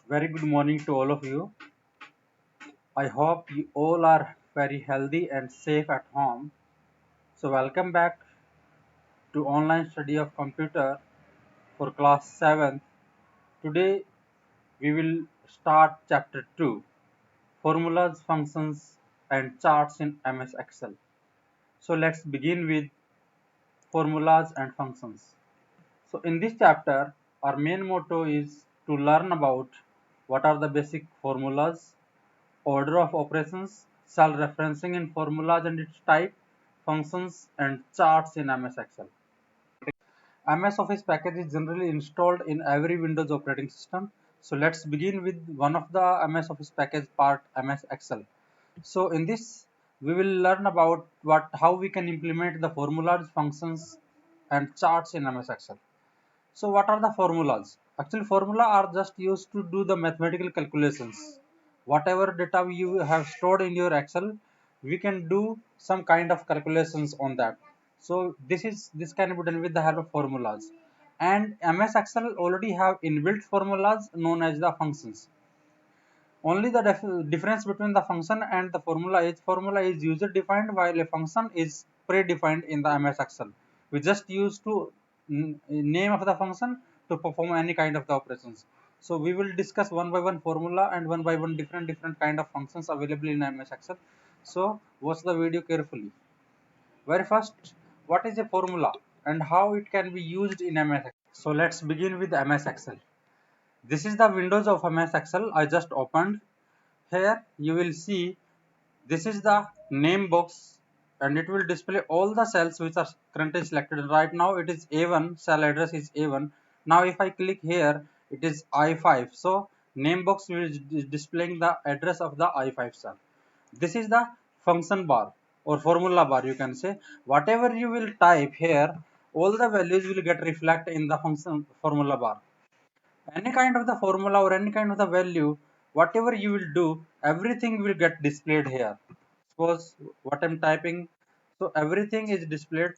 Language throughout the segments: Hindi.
Very good morning to all of you. I hope you all are very healthy and safe at home. So welcome back to online study of computer for class 7th. Today we will start chapter 2, formulas, functions and charts in MS Excel. So let's begin with formulas and functions. So in this chapter our main motto is to learn about what are the basic formulas, order of operations, cell referencing in formulas and its type, functions and charts in MS Excel. MS Office package is generally installed in every Windows operating system. So let's begin with one of the MS Office package part, MS Excel. So in this we will learn about how we can implement the formulas, functions and charts in MS Excel. So what are the formulas? Actually, formula are just used to do the mathematical calculations. Whatever data you have stored in your Excel, we can do some kind of calculations on that. So this can be done with the help of formulas. And MS Excel already have inbuilt formulas known as the functions. Only the difference between the function and the formula is user defined while a function is predefined in the MS Excel. We just use to name of the function to perform any kind of the operations. So we will discuss one by one formula and one by one different kind of functions available in MS Excel. So watch the video carefully. Very first, what is a formula and how it can be used in MS Excel? So let's begin with MS Excel. This is the windows of MS Excel I just opened. Here you will see this is the name box and it will display all the cells which are currently selected. Right now it is A1, cell address is A1. Now if I click here, it is I5. So name box will is displaying the address of the I5 cell. This is the function bar or formula bar, you can say. Whatever you will type here, all the values will get reflected in the function formula bar. Any kind of the formula or any kind of the value, whatever you will do, everything will get displayed here. Suppose what I'm typing, so everything is displayed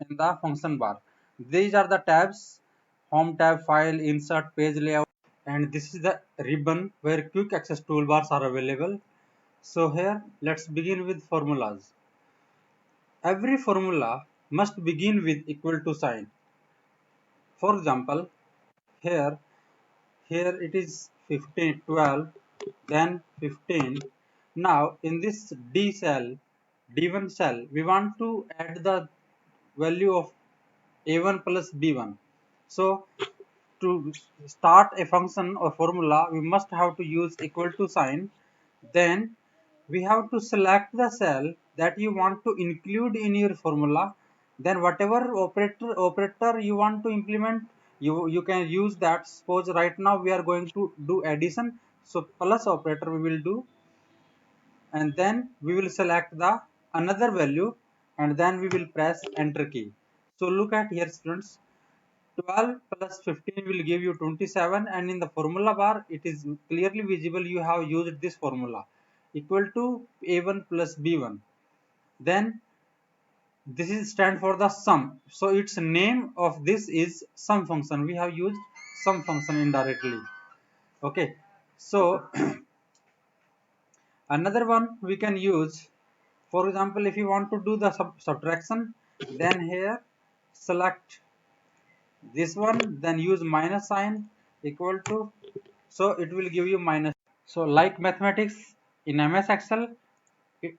in the function bar. These are the tabs: home tab, file, insert, page layout, and this is the ribbon where quick access toolbars are available. So here let's begin with formulas. Every formula must begin with equal to sign. For example, here here it is 15, 12, then 15. Now in this D cell, D1 cell, we want to add the value of A1 plus B1. So to start a function or formula, we must have to use equal to sign. Then we have to select the cell that you want to include in your formula. Then whatever operator you want to implement, you can use that. Suppose right now we are going to do addition, so plus operator we will do, and then we will select the another value, and then we will press enter key. So look at here students, 12 plus 15 will give you 27, and in the formula bar it is clearly visible you have used this formula equal to a1 plus b1. Then this is stand for the sum, so its name of this is sum function. We have used sum function indirectly. Okay, so another one we can use, for example, if you want to do the subtraction, then here select this one, then use minus sign equal to, so it will give you minus. So like mathematics, in MS Excel it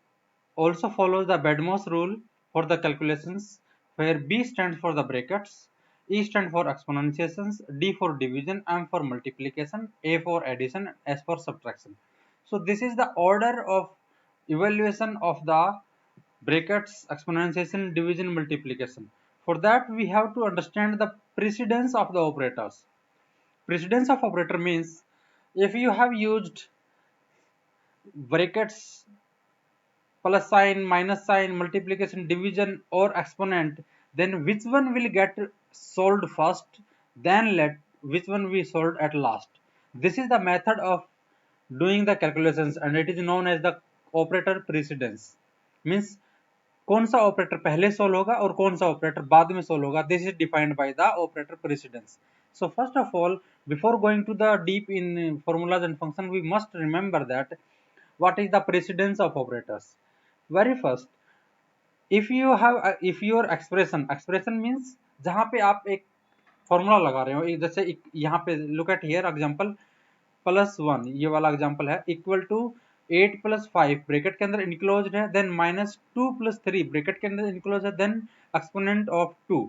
also follows the Bedmos rule for the calculations, where B stands for the brackets, E stands for exponentiations, D for division, M for multiplication, A for addition, S for subtraction. So this is the order of evaluation of the brackets, exponentiation, division, multiplication. For that we have to understand the precedence of the operators. Precedence of operator means if you have used brackets, plus sign, minus sign, multiplication, division or exponent, then which one will get solved first, then let which one we solved at last. This is the method of doing the calculations and it is known as the operator precedence. Means कौन सा ऑपरेटर पहले सोल्व होगा और कौन सा ऑपरेटर बाद में सोल्व होगा, this is defined by the operator precedence. So first of all, Before going to the deep in formulas and function, we must remember that what is the precedence of operators. Very first, if your expression means जहाँ पे आप एक फॉर्मूला लगा रहे हो, जैसे यहाँ पे लुक एट हियर एग्जांपल +1, ये वाला एग्जांपल है, इक्वल टू 8 + 5 ब्रैकेट के अंदर इनक्लोज्ड है, देन -2 + 3 ब्रैकेट के अंदर इनक्लोज है, देन एक्सपोनेंट ऑफ 2।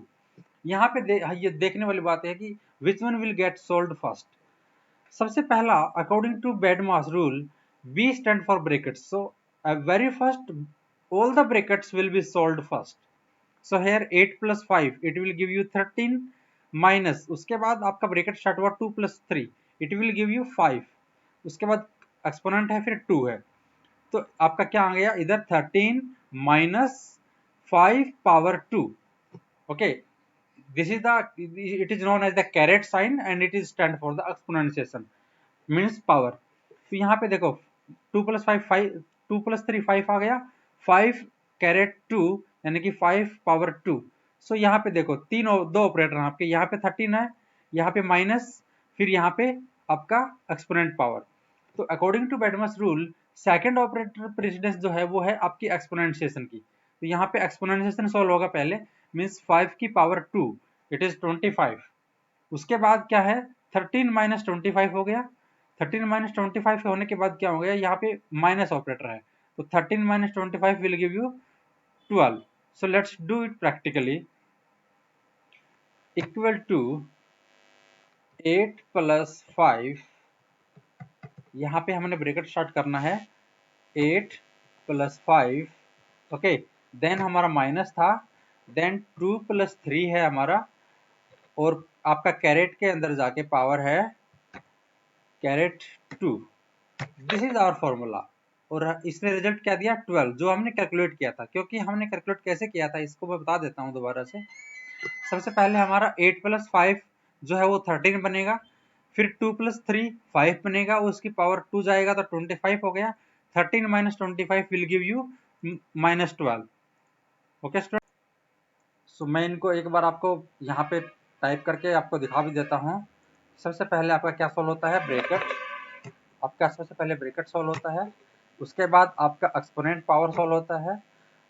यहाँ पे ये देखने वाली बात है कि which one will get sold first. सबसे पहला, according to BADMAS rule, B stand for brackets, so very first all the brackets will be solved first. So here 8 + 5 it will give you 13 minus, उसके बाद आपका ब्रैकेट स्टार्ट हुआ 2 + 3 it will give you 5, उसके बाद एक्सपोनेंट है फिर 2 है, तो आपका क्या आ गया इधर 13 minus 5 power 2। okay, this is the, it is known as the caret sign and it is stand for the exponentiation means power। तो यहाँ पे देखो 2 + 5 5, 2 + 3 5 आ गया, 5 कैरेट 2 यानी कि 5 पावर 2। सो यहाँ पे देखो दो ऑपरेटर हैं आपके, यहाँ पे 13 है, यहाँ पे माइनस, फिर यहाँ पे आपका एक्सपोनेंट पावर। तो according to BADMAS rule second operator precedence जो है वो है आपकी एक्सपोनेंशिएशन की। तो यहाँ पे एक्सपोनेंशिएशन सॉल्व होगा पहले, मीन्स 5 की पावर 2 इट इज 25। उसके बाद क्या है 13 - 25 हो गया, 13 - 25 होने के बाद क्या हो गया, यहाँ पे माइनस ऑपरेटर है, तो 13 - 25 will give you 12। So let's do it practically, equal to 8 + 5, यहाँ पे हमने ब्रैकेट स्टार्ट करना है 8 + 5, ओके, देन हमारा माइनस था, देन 2 + 3 है हमारा, और आपका कैरेट के अंदर जाके पावर है caret 2। This is our formula, और इसने रिजल्ट क्या दिया 12, जो हमने कैलकुलेट किया था। क्योंकि हमने कैलकुलेट कैसे किया था इसको मैं बता देता हूँ दोबारा से। सबसे पहले हमारा 8 + 5 जो है वो 13 बनेगा, फिर 2 + 3 5 बनेगा, उसकी पावर 2 जाएगा तो 25 हो गया, 13 - 25 will give you -12। Okay student, so मैं इनको एक बार आपको यहाँ पे टाइप करके आपको दिखा भी देता हूँ। सबसे पहले आपका क्या सॉल्व होता है, ब्रैकेट, आपका सबसे पहले ब्रैकेट सॉल्व होता है, उसके बाद आपका एक्सपोनेंट पावर सॉल्व होता है,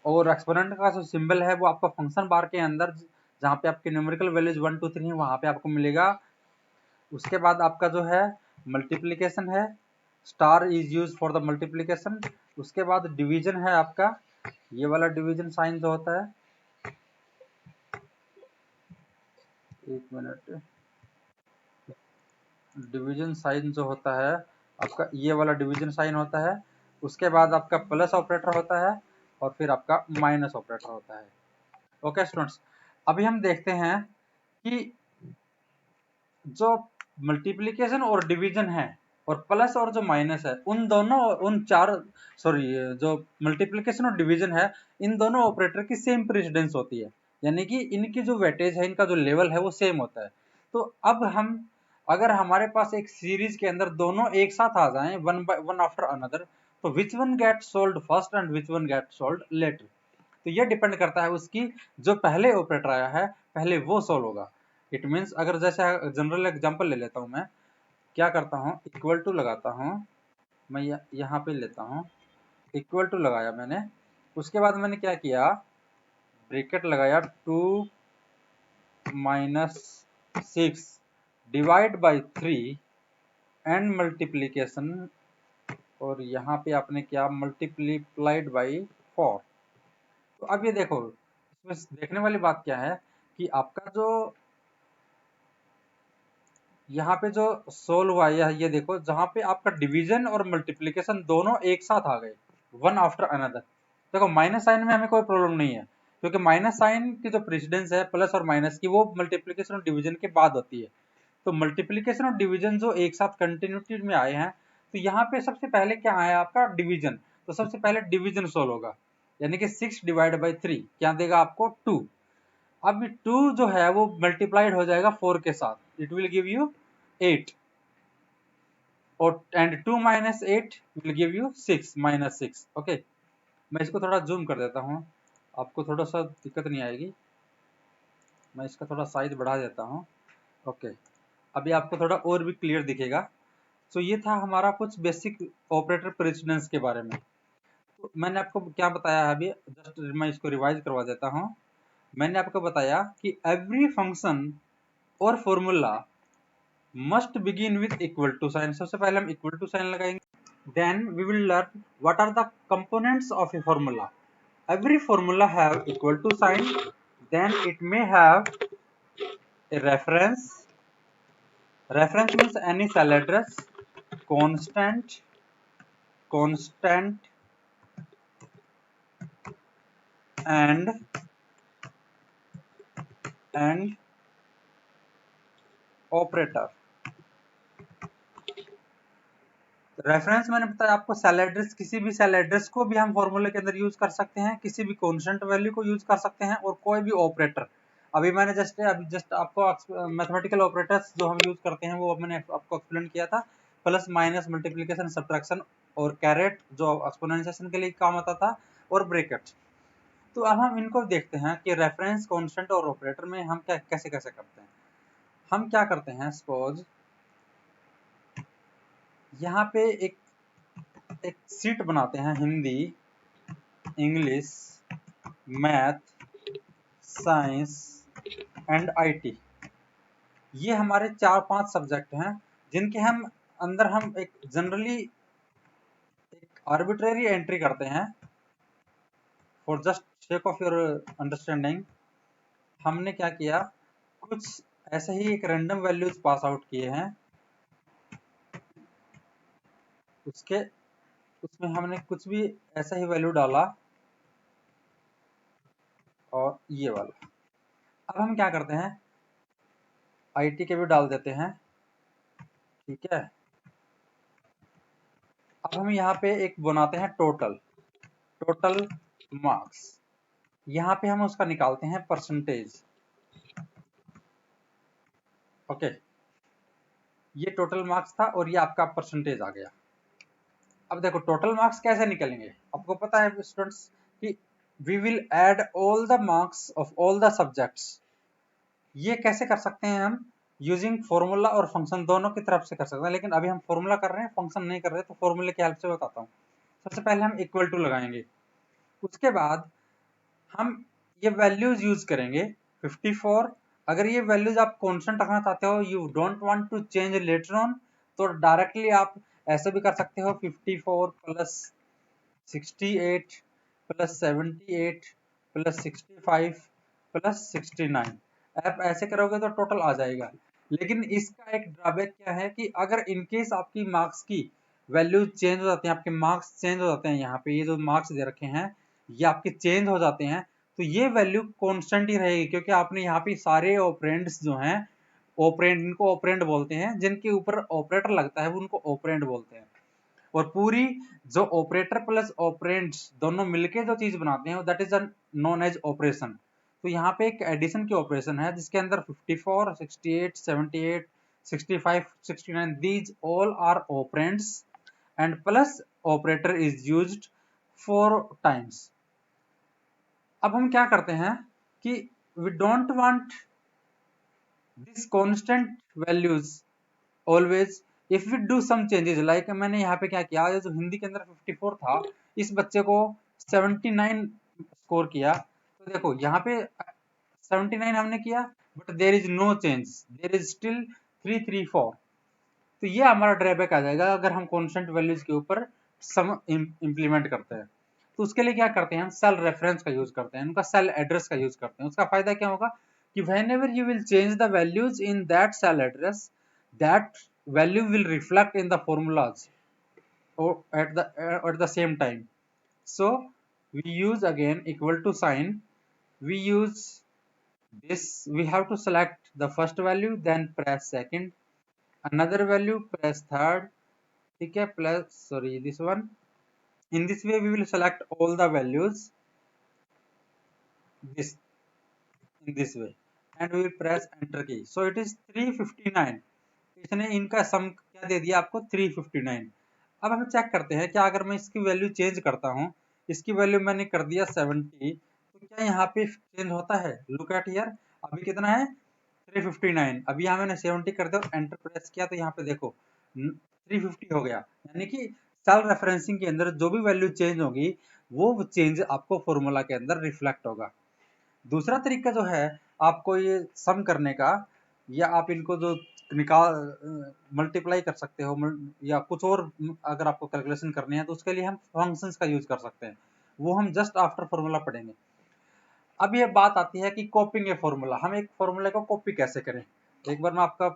और एक्सपोनेंट का जो सिंबल है वो आपका फंक्शन बार के अंदर जहाँ पे आपके न्यूमेरिकल वैल्यूज 1 2 3 है वहाँ पे आपको मिलेगा। उसके बाद आपका जो है मल्टीप्लिकेशन है, star is use for the multiplication. उसके बाद डिवीजन है आपका, ये वाला डिवीजन साइन जो होता है, एक मिनट, डिवीजन साइन जो होता है आपका, ये वाला डिवीजन साइन होता है। उसके बाद आपका प्लस ऑपरेटर होता है, और फिर आपका माइनस ऑपरेटर होता है। ओके स्टूडेंट्स, अभी हम देखते हैं कि जो मल्टीप्लिकेशन और डिवीजन है और प्लस और जो माइनस है, उन दोनों, उन चार, सॉरी, जो मल्टीप्लिकेशन और डिवीजन है, इन दोनों ऑपरेटर की सेम प्रेसिडेंस होती है, यानी कि इनकी जो वेटेज है, इनका जो लेवल है वो सेम होता है। तो अब हम, अगर हमारे पास एक सीरीज के अंदर दोनों एक साथ आ जाएं वन आफ्टर अनदर, तो which one get sold first and which one get sold later, तो ये डिपेंड करता है उसकी, जो पहले ऑपरेटर आया है पहले वो सोल्व होगा। इट मीन्स, अगर जैसे जनरल एग्जांपल ले लेता हूं, मैं क्या करता हूं, इक्वल टू लगाता हूं, मैं यहाँ पे लेता हूं, इक्वल टू लगाया मैंने, उसके बाद मैंने क्या किया, ब्रैकेट लगाया 2 - 6 डिवाइड बाई 3 एंड मल्टीप्लीकेशन, और यहाँ पे आपने क्या मल्टीप्लाइड बाई 4। तो अब ये देखो, इसमें देखने वाली बात क्या है कि आपका जो यहाँ पे जो सोल्व हुआ है, ये देखो, जहां पे आपका डिवीजन और मल्टीप्लिकेशन दोनों एक साथ आ गए वन आफ्टर अनदर। देखो माइनस साइन में हमें कोई प्रॉब्लम नहीं है, क्योंकि माइनस साइन की जो प्रेसिडेंस है प्लस और माइनस की, वो मल्टीप्लिकेशन और डिवीजन के बाद होती है। तो मल्टीप्लिकेशन और डिवीजन जो एक साथ कंटिन्यूटी में आए हैं, तो यहाँ पे सबसे पहले क्या आया आपका डिवीजन, तो सबसे पहले डिवीजन सोल्व होगा, यानी कि 6 डिवाइड बाई 3 क्या देगा आपको 2। अब 2 जो है वो मल्टीप्लाइड हो जाएगा 4 के साथ, इट विल गिव यू 8, और and 2 - 8 will give you 6 - 6। Okay, मैं इसको थोड़ा जूम कर देता हूँ, आपको थोड़ा सा दिक्कत नहीं आएगी, मैं इसका थोड़ा साइज बढ़ा देता हूँ। ओके, अभी आपको थोड़ा और भी क्लियर दिखेगा। तो ये था हमारा कुछ बेसिक ऑपरेटर प्रेसिडेंस के बारे में। तो मैंने आपको क्या बताया अभी, जस्ट मैं इसको रिवाइज करवा देता हूँ। मैंने आपको बताया कि एवरी फंक्शन और formula must begin with equal to sign. सबसे पहले हम इक्वल टू साइन लगाएंगे, then we will learn what are the components of a formula. Every formula have equal to sign, then it may have a reference. Reference means any cell address, constant, and operator. Reference मैंने बताया आपको, सेल एड्रेस, किसी भी सेल एड्रेस को भी हम फॉर्मूले के अंदर यूज कर सकते हैं, किसी भी कांस्टेंट वैल्यू को यूज कर सकते हैं, और कोई भी ऑपरेटर। अभी मैंने जस्ट आपको मैथमेटिकल ऑपरेटर्स जो हम यूज करते हैं वो मैंने आपको एक्सप्लेन किया था, प्लस माइनस मल्टीप्लिकेशन सब्ट्रैक्शन और कैरेट जो एक्सपोनेंशिएशन के लिए काम आता था, और ब्रैकेट। तो अब हम इनको देखते हैं कि रेफरेंस, कांस्टेंट और ऑपरेटर में हम क्या कैसे कैसे करते हैं। हम क्या करते हैं, सपोज यहाँ पे एक सीट बनाते हैं, Hindi, English, math, science and IT. ये हमारे 4-5 सब्जेक्ट हैं जिनके हम अंदर हम एक जनरली एक आर्बिट्रेरी एंट्री करते हैं। For just sake of your understanding, हमने क्या किया, कुछ ऐसे ही एक रैंडम वैल्यूज पास आउट किए हैं, उसमें हमने कुछ भी ऐसा ही वैल्यू डाला, और ये वाला। अब हम क्या करते हैं, आईटी के भी डाल देते हैं, ठीक है। अब हम यहाँ पे एक बनाते हैं टोटल मार्क्स। यहाँ पे हम उसका निकालते हैं परसेंटेज। ओके, ये टोटल मार्क्स था और ये आपका परसेंटेज आ गया। अब देखो टोटल मार्क्स कैसे निकलेंगे, आपको पता है स्टूडेंट्स कि we will add all the marks of all the subjects. ये कैसे कर सकते हैं हम, यूजिंग फॉर्मूला और फंक्शन दोनों की तरफ से कर सकते हैं, लेकिन अभी हम फॉर्मूला कर रहे हैं, फंक्शन नहीं कर रहे, तो फॉर्मूले की हेल्प से बताता हूँ। सबसे पहले हम इक्वल टू लगाएंगे, उसके बाद हम ये वैल्यूज यूज करेंगे 54। अगर ये वैल्यूज आप कांस्टेंट रखना चाहते हो, you don't want to change later on, तो डायरेक्टली आप ऐसे भी कर सकते हो, 54 प्लस 68 प्लस 78 प्लस 65 प्लस 69। आप ऐसे करोगे तो टोटल आ जाएगा। लेकिन इसका एक ड्रॉबैक क्या है कि अगर इनकेस आपकी मार्क्स की वैल्यू चेंज हो जाते हैं, आपके मार्क्स चेंज हो जाते हैं, यहाँ पे ये जो मार्क्स दे रखे हैं ये आपके चेंज हो जाते हैं, तो ये वैल्यू कांस्टेंट ही रहेगी, क्योंकि आपने यहाँ पे सारे ऑपरेंड्स जो हैं, ऑपरेंड, इनको ऑपरेंड बोलते हैं, जिनके ऊपर ऑपरेटर लगता है उनको ऑपरेंड बोलते हैं। और पूरी जो ऑपरेटर प्लस ऑपरेंड्स दोनों मिलके जो चीज बनाते हैं that is known as operation. तो यहाँ पे एक एडिशन की ऑपरेशन है जिसके अंदर 54, 68, 78, 65, 69 these all are operands and plus operator is used 4 times. अब हम क्या करते हैं कि we don't want this constant values always, if we do some changes, like मैंने यहाँ पे क्या किया, जो हिंदी के अंदर 54 था, इस बच्चे को 79 स्कोर किया, तो देखो यहाँ पे 79 हमने किया, but there is no change, there is still 334। तो ये हमारा ड्रॉबैक आ जाएगा अगर हम कांस्टेंट वैल्यूज के ऊपर सम इंप्लीमेंट करते हैं। तो उसके लिए क्या करते हैं, हम सेल रेफरेंस का यूज करते हैं, उनका सेल एड्रेस का यूज करते हैं। उसका फायदा क्या होगा कि whenever you will change the values in that cell address, that value will reflect in the formulas or at the same time. So we use again equal to sign, we use this, we have to select the first value, then press second, another value, press third, okay, plus sorry this one. In this way we will select all the values this in this way and we will press enter key. So it is 359, इसने इनका सम क्या दे दिया आपको, 359। अब हम चेक करते हैं क्या अगर मैं इसकी वैल्यू चेंज करता हूँ, इसकी वैल्यू मैंने कर दिया 70, तो क्या यहाँ पे चेंज होता है, लुक एट हियर, अभी कितना है 359। अभी यहाँ मैंने 70 कर दिया और एंटर प्रेस किया तो यहाँ पे देखो 350 हो गया। यानी कि सेल रेफरेंसिंग के अंदर जो भी वैल्यू चेंज होगी वो चेंज आपको फॉर्मूला के अंदर रिफ्लेक्ट होगा। दूसरा तरीका जो है आपको ये सम करने का, या आप इनको जो निकाल मल्टीप्लाई कर सकते हो, या कुछ और अगर आपको कैलकुलेशन करनी है तो उसके लिए हम फंक्शंस का यूज कर सकते हैं, वो हम जस्ट आफ्टर फॉर्मूला पढ़ेंगे। अब ये बात आती है कि कॉपिंग ए फॉर्मूला, हम एक फॉर्मूले को कॉपी कैसे करें। एक बार मैं आपका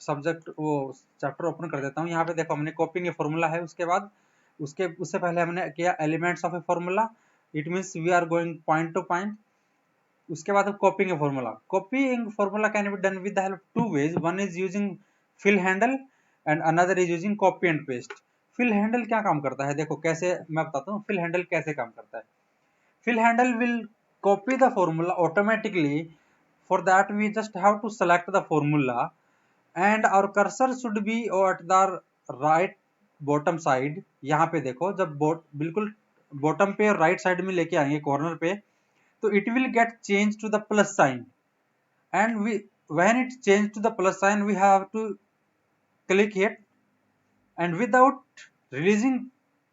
सब्जेक्ट वो चैप्टर ओपन कर देता हूँ। यहाँ पे देखो हमने कॉपिंग ए फॉर्मूला है, उसके बाद उससे पहले हमने किया elements of a formula, it means we are going point to point. उसके बाद copying a formula, copying formula can be done with the help two ways, one is using fill handle and another is using copy and paste. Fill handle क्या काम करता है, देखो कैसे मैं बताता हूँ फिल हैंडल कैसे काम करता है। Fill handle will copy the formula automatically. For that we just have to select the formula and our cursor should be at the right bottom side। यहाँ पे देखो जब बिल्कुल बॉटम पे और राइट साइड में लेके आएंगे कॉर्नर पे, तो it will get changed to the plus sign, and when it changed to the plus sign we have to click it, and without releasing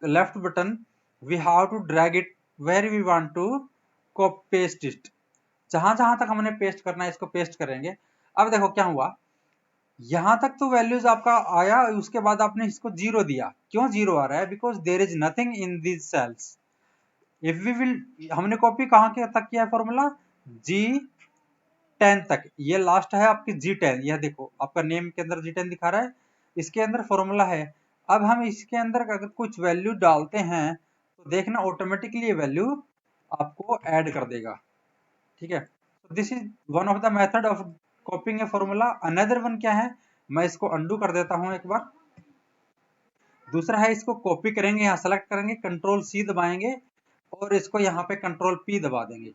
the left button we have to drag it where we want to paste it। जहां जहां तक हमने पेस्ट करना है इसको पेस्ट करेंगे। अब देखो क्या हुआ, यहां तक तो वैल्यूज आपका आया, उसके बाद आपने इसको जीरो दिया। क्यों जीरो आ रहा है, because there is nothing in these cells. If we will, हमने कॉपी कहां के तक किया है फॉर्मूला, G10 तक। ये लास्ट है आपकी G10, यह देखो आपका नेम के अंदर G10 दिखा रहा है, इसके अंदर फॉर्मूला है। अब हम इसके अंदर अगर कुछ वैल्यू डालते हैं तो देखना ऑटोमेटिकली ये वैल्यू आपको ऐड कर देगा। ठीक है, this is one of the method of कॉपिंग a formula. Another one क्या है, मैं इसको अंडू कर देता हूं एक बार। दूसरा है, इसको कॉपी करेंगे, यहाँ सेलेक्ट करेंगे, कंट्रोल सी दबाएंगे और इसको यहाँ पे कंट्रोल पी दबा देंगे,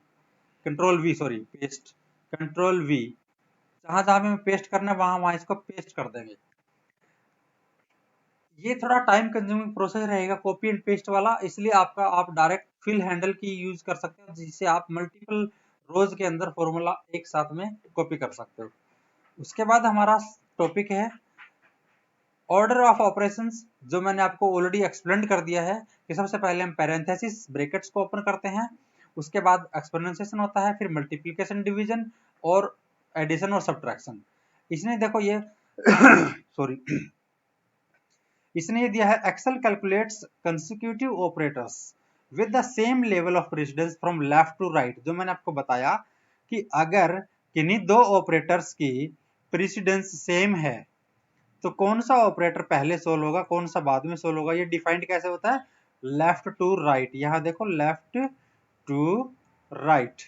control we sorry paste, control we. जहां जहां हमें पेस्ट करना है वहां वहां इसको पेस्ट कर देंगे। ये थोड़ा टाइम कंज्यूमिंग प्रोसेस रहेगा कॉपी एंड पेस्ट वाला, इसलिए आप डायरेक्ट फिल हैंडल की यूज कर सकते हो, जिससे आप मल्टीपल रोज के अंदर फॉर्मूला एक साथ में कॉपी कर सकते हो। उसके बाद हमारा टॉपिक है ऑर्डर ऑफ ऑपरेशंस, जो मैंने आपको ऑलरेडी एक्सप्लेन कर दिया है कि सबसे पहले हम पैरेंथेसिस ब्रैकेट्स को ओपन करते हैं, उसके बाद एक्सपोनेंशिएशन होता है, फिर मल्टीप्लिकेशन, डिवीजन और एडिशन और सब्ट्रैक्शन। इसने देखो ये सॉरी इसने ये दिया है, Excel calculates consecutive operators with the same level of precedence from left to right. जो मैंने आपको बताया कि अगर किन्हीं दो ऑपरेटर्स की प्रेसिडेंस सेम है तो कौन सा ऑपरेटर पहले सोल्व होगा, कौन सा बाद में सोल्व होगा, ये डिफाइंड कैसे होता है, लेफ्ट टू राइट। यहाँ देखो लेफ्ट टू राइट,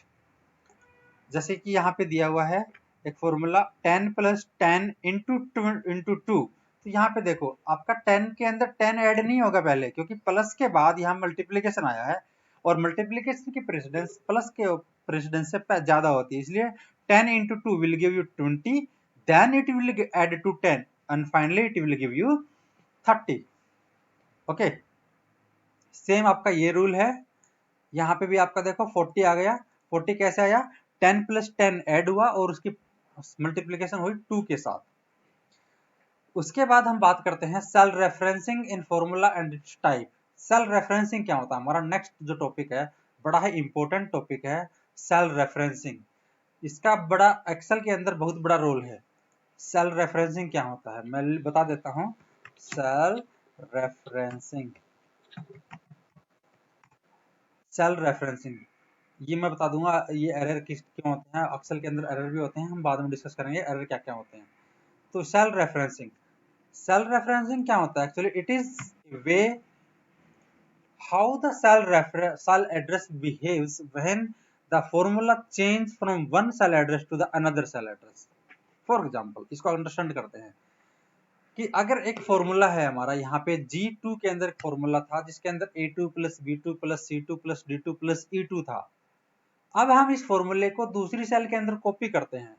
जैसे कि यहाँ पे दिया हुआ है एक फॉर्मूला 10 प्लस 10 इंटू टू। तो यहाँ पे देखो आपका 10 के अंदर 10 ऐड नहीं होगा पहले, क्योंकि प्लस के बाद यहाँ मल्टीप्लीकेशन आया है और मल्टीप्लीकेशन की प्रेसिडेंस प्लस के प्रेसिडेंस से ज्यादा होती है, इसलिए 10 into two will give you 20, then it will add to 10 and finally it will give you 30। Okay, same आपका ये रूल है, यहाँ पे भी आपका देखो 40 आ गया। 40 कैसे आया, 10 प्लस 10 ऐड हुआ और उसकी मल्टीप्लीकेशन हुई 2 के साथ। उसके बाद हम बात करते हैं cell referencing in formula and its type. Cell referencing क्या होता है, हमारा नेक्स्ट जो टॉपिक है, बड़ा ही इंपॉर्टेंट टॉपिक है सेल रेफरेंसिंग। इसका बड़ा एक्सेल के अंदर बहुत बड़ा रोल है। सेल रेफरेंसिंग क्या होता है मैं बता देता हूं। सेल रेफरेंसिंग, सेल रेफरेंसिंग ये मैं बता दूंगा, ये एरर किस क्यों होते हैं, एक्सेल के अंदर एरर भी होते हैं, हम बाद में डिस्कस करेंगे एरर क्या क्या होते हैं। तो सेल रेफरेंसिंग, सेल रेफरेंसिंग क्या होता है, actually it is way how the cell address behaves when the formula change from one cell address to the another cell address. For example इसको अंडरस्टैंड करते हैं कि अगर एक फॉर्मूला है हमारा, यहाँ पे G2 के अंदर एक फॉर्मूला था जिसके अंदर A2 plus B2 plus C2 plus D2 plus E2 था। अब हम इस फॉर्मूले को दूसरी सेल के अंदर कॉपी करते हैं,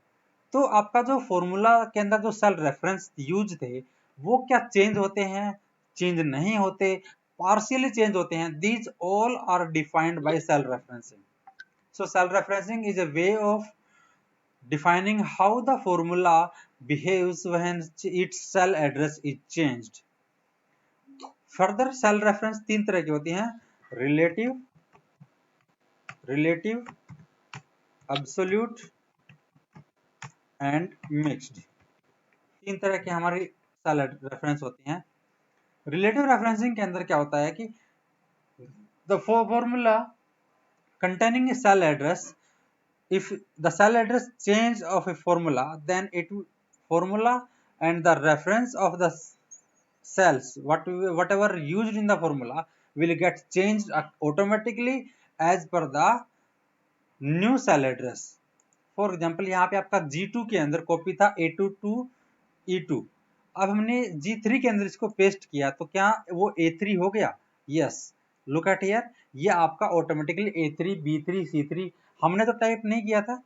तो आपका जो फॉर्मूला के अंदर जो सेल रेफरेंस यूज थे वो क्या चेंज होते हैं, चेंज नहीं होते, पार्शियली चेंज होते हैं। These all are defined by cell referencing. So cell referencing is a way of defining how the formula behaves when its cell address is changed. Further cell reference तीन तरह की होती हैं, रिलेटिव, एब्सोल्यूट एंड मिक्स्ड। तीन तरह की हमारी सेल रेफरेंस होती हैं। रिलेटिव रेफरेंसिंग के अंदर क्या होता है कि the formula containing a cell address, if the cell address change of a formula, then it formula and the reference of the cells whatever used in the formula will get changed automatically as per the new cell address. For example, यहाँ पे आपका G2 के अंदर कॉपी था A2 to E2, अब हमने G3 के अंदर इसको पेस्ट किया तो क्या वो A3 हो गया? यस, लुक एट हियर, ये आपका ऑटोमेटिकली A3 B3 C3 हमने तो टाइप नहीं किया था,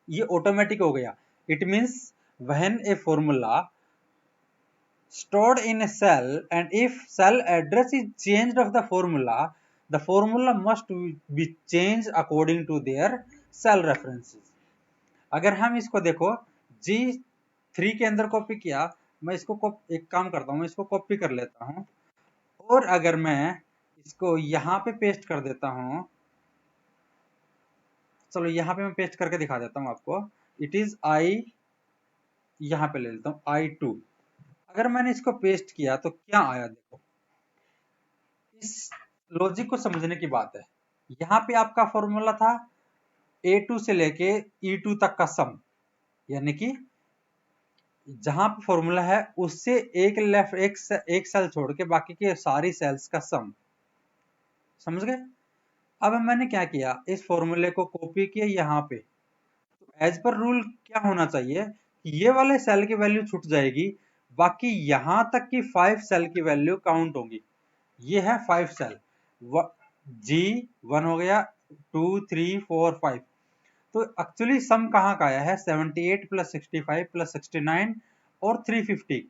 ये ऑटोमेटिक हो गया। It means when a formula stored in a cell and if cell address is changed of the formula must be changed according to their cell references. अगर हम इसको देखो G3 के अंदर कॉपी किया, मैं इसको एक काम करता हूँ, इसको कॉपी कर लेता हूँ और अगर मैं इसको यहाँ पे पेस्ट कर देता हूँ, चलो यहाँ पे मैं पेस्ट करके दिखा देता हूँ आपको। इट इज I, यहाँ पे ले लेता हूँ I2। अगर मैंने इसको पेस्ट किया तो क्या आया देखो, इस लॉजिक को समझने की बात है। यहाँ पे आपका फॉर्मूला था A2 से लेके E2 तक का सम, यानी कि जहां पे फॉर्मूला है उससे एक सेल छोड़ के बाकी के सारी सेल्स का सम, समझ गए? अब मैंने क्या किया, इस फॉर्मूले को कॉपी किया यहाँ पे, तो एज पर रूल क्या होना चाहिए कि ये वाले सेल की वैल्यू छूट जाएगी, बाकी यहां तक की 5 सेल की वैल्यू काउंट होगी। ये है 5 सेल, G1 हो गया, 2 3 4 5, तो एक्चुअली सम कहाँ का आया है 78 प्लस 65 प्लस 69 और 350।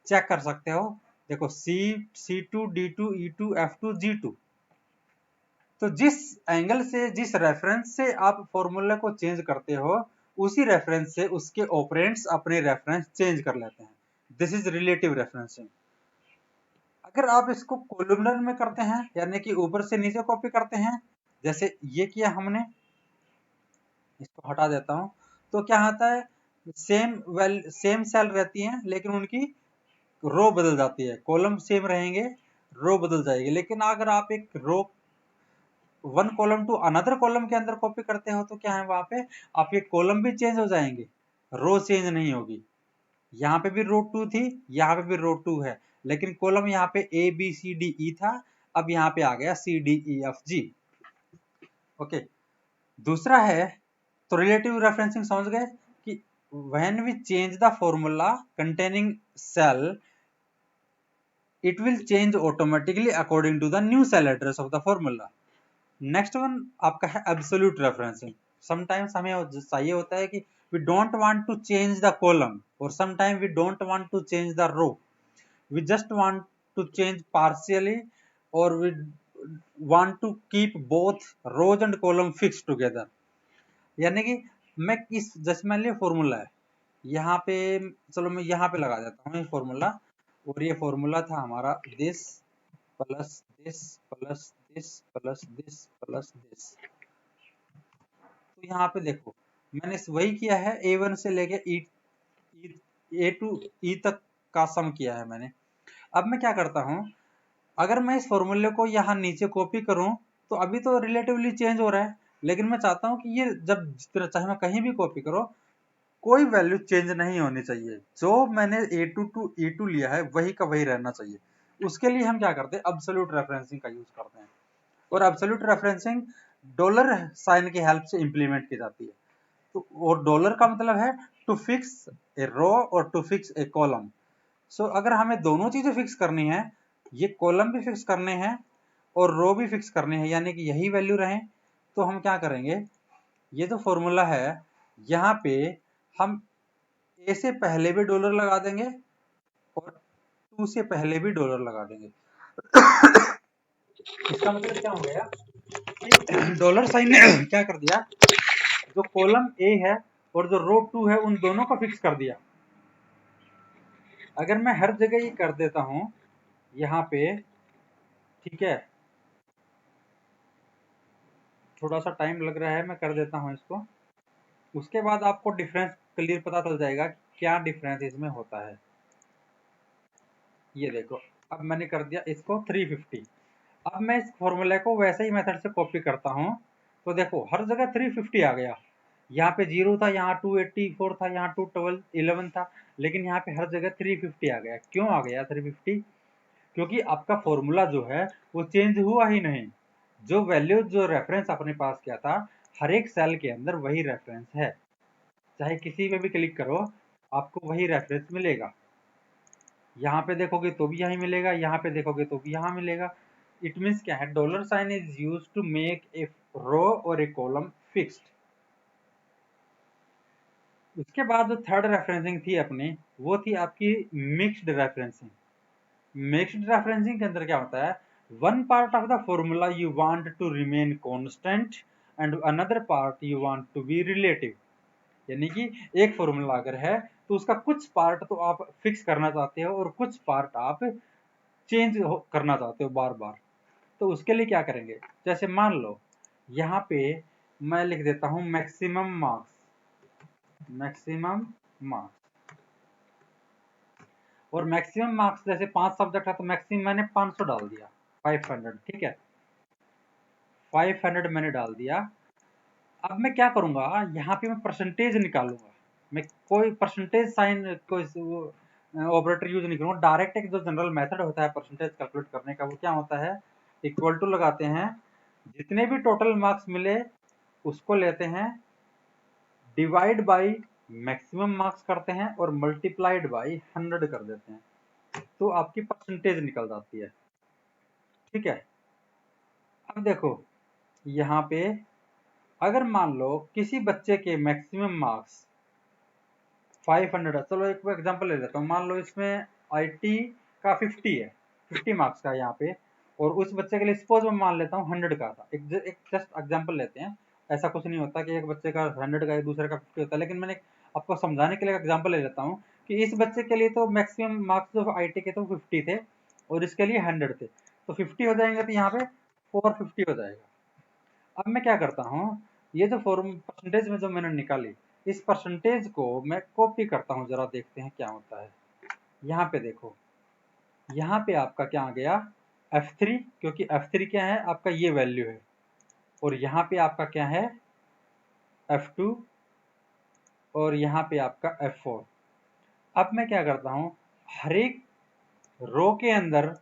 चेक कर सकते हो, देखो C2 D2 E2 F2 G2। तो जिस एंगल से, जिस रेफरेंस से आप फॉर्मूला को चेंज करते हो, उसी रेफरेंस से उसके ऑपरेंड्स अपने रेफरेंस चेंज कर लेते हैं। This is relative referencing. अगर आप इसको कोलुमनर में करते हैं, यानी कि ऊपर से नीचे कॉपी करते हैं, जैसे ये किया हमने, इसको हटा देता हूं, तो क्या आता है, सेम सेल रहती हैं लेकिन उनकी रो बदल जाती है, कॉलम सेम रहेंगे, रो बदल जाएगी। लेकिन अगर आप एक row one column to another column के अंदर कॉपी करते हो तो क्या है, वहां पे आपके कॉलम भी चेंज हो जाएंगे, रो चेंज नहीं होगी। यहाँ पे भी रो 2 थी, यहाँ पे भी रो 2 है, लेकिन कॉलम यहाँ पे A B C D E था, अब यहाँ पे आ गया C D E F G। Okay, दूसरा है, तो रिलेटिव रेफरेंसिंग समझ गए कि when we change the formula containing cell, it will change automatically according to the new cell address of the formula. Next one आपका है एब्सोल्यूट रेफरेंसिंग। समटाइम्स हमें चाहिए होता है कि we don't want to change the column और sometime we don't want to change the row, we just want to change partially और we want to keep both rows and column fix together. यानी कि मैं इस, जैसे मान लिया फॉर्मूला है यहाँ पे, चलो मैं यहाँ पे लगा देता हूँ ये फॉर्मूला, और ये फॉर्मूला था हमारा this plus this plus this plus this plus this. तो यहाँ पे देखो मैंने वही किया है, A1 से लेके A2 E तक का सम किया है मैंने। अब मैं क्या करता हूँ, अगर मैं इस फॉर्मूले को यहाँ नीचे कॉपी करूँ तो अभी तो रिलेटिवली चेंज हो रहा है, लेकिन मैं चाहता हूँ कि ये जब जितना चाहे मैं कहीं भी कॉपी करो, कोई वैल्यू चेंज नहीं होनी चाहिए, जो मैंने A2 टू E2 लिया है वही का वही रहना चाहिए। उसके लिए हम क्या करते हैं, एब्सोल्यूट रेफरेंसिंग का यूज करते हैं, और एब्सोल्यूट रेफरेंसिंग डॉलर साइन की हेल्प से इंप्लीमेंट की जाती है। तो और डॉलर का मतलब है टू फिक्स ए रो और टू फिक्स ए कॉलम। सो अगर हमें दोनों चीजें फिक्स करनी है, ये कॉलम भी फिक्स करने हैं और रो भी फिक्स करने हैं, यानी कि यही वैल्यू रहें, तो हम क्या करेंगे, ये जो फॉर्मूला है यहाँ पे हम ए से पहले भी डॉलर लगा देंगे और 2 से पहले भी डॉलर लगा देंगे। इसका मतलब क्या हो गया, डॉलर साइन ने क्या कर दिया, जो कॉलम ए है और जो रो 2 है उन दोनों को फिक्स कर दिया। अगर मैं हर जगह ये कर देता हूं यहाँ पे, ठीक है, थोड़ा सा टाइम लग रहा है, मैं कर देता हूं इसको। उसके बाद आपको डिफरेंस क्लियर पता चल जाएगा कि क्या डिफरेंस इसमें होता है। ये देखो, अब मैंने कर दिया इसको 350। अब मैं इस फॉर्मूले को वैसे ही मेथड से कॉपी करता हूँ, तो देखो हर जगह 350 आ गया। यहाँ पे 0 था, यहाँ 284 था, यहाँ 211 था, लेकिन यहाँ पे हर जगह 350 आ गया। क्यों आ गया 350? क्योंकि आपका फॉर्मूला जो है वो चेंज हुआ ही नहीं। जो वैल्यू, जो रेफरेंस अपने पास किया था, हर एक सेल के अंदर वही रेफरेंस है। चाहे किसी पे भी क्लिक करो, आपको वही रेफरेंस मिलेगा। यहाँ पे देखोगे तो भी यही मिलेगा, यहाँ पे देखोगे तो भी यहाँ मिलेगा। इट मीन्स क्या है, dollar sign is use to make a row और ए कॉलम फिक्स्ड। उसके बाद जो थर्ड रेफरेंसिंग थी अपनी, वो थी आपकी मिक्स्ड रेफरेंसिंग। मिक्स्ड रेफरेंसिंग के अंदर क्या होता है, one part of the formula you want to remain constant and another part you want to be relative. यानी कि एक फॉर्मूला अगर है तो उसका कुछ पार्ट तो आप फिक्स करना चाहते हो और कुछ पार्ट आप चेंज करना चाहते हो बार बार। तो उसके लिए क्या करेंगे, जैसे मान लो यहाँ पे मैं लिख देता हूं मैक्सिमम मार्क्स, मैक्सिमम मार्क्स। और मैक्सिमम मार्क्स जैसे 5 सब्जेक्ट है तो मैक्सिमम मैंने 500 डाल दिया, 500, ठीक है, 500 मैंने डाल दिया। अब मैं क्या करूंगा, यहाँ पे मैं परसेंटेज निकालूंगा। मैं कोई परसेंटेज साइन, कोई ऑपरेटर यूज नहीं करूंगा। डायरेक्ट एक जो जनरल मेथड होता है परसेंटेज कैलकुलेट करने का, वो क्या होता है, इक्वल टू लगाते हैं, जितने भी टोटल मार्क्स मिले उसको लेते हैं, डिवाइड बाई मैक्सिमम मार्क्स करते हैं और मल्टीप्लाइड बाई 100 कर देते हैं, तो आपकी परसेंटेज निकल जाती है। ठीक है, अब देखो यहाँ पे अगर मान लो किसी बच्चे के मैक्सिमम मार्क्स 500 है, चलो एक एग्जांपल ले लेता हूँ। मान लो इसमें आईटी का 50 है, 50 मार्क्स का यहाँ पे, और उस बच्चे के लिए सपोज मैं मान लेता हूँ 100 का था। एक जस्ट एग्जांपल लेते हैं, ऐसा कुछ नहीं होता कि एक बच्चे का 100 का एक दूसरे का 50 होता है, लेकिन मैंने आपको समझाने के लिए एग्जाम्पल ले लेता हूँ कि इस बच्चे के लिए तो मैक्सिमम मार्क्स जो आईटी के तो 50 थे और इसके लिए 100 थे, तो 50 हो जाएंगे तो यहाँ पे 450 हो जाएगा। अब मैं क्या करता हूँ, ये जो फॉर्म परसेंटेज में जो मैंने निकाली, इस परसेंटेज को मैं कॉपी करता हूँ, जरा देखते हैं क्या होता है। यहाँ पे देखो, यहाँ पे आपका क्या आ गया, F3, क्योंकि F3 क्या है आपका, ये वैल्यू है, और यहाँ पे आपका क्या है F2, और यहाँ पे आपका F4। अब मैं क्या करता हूँ, हर एक रो के अंदर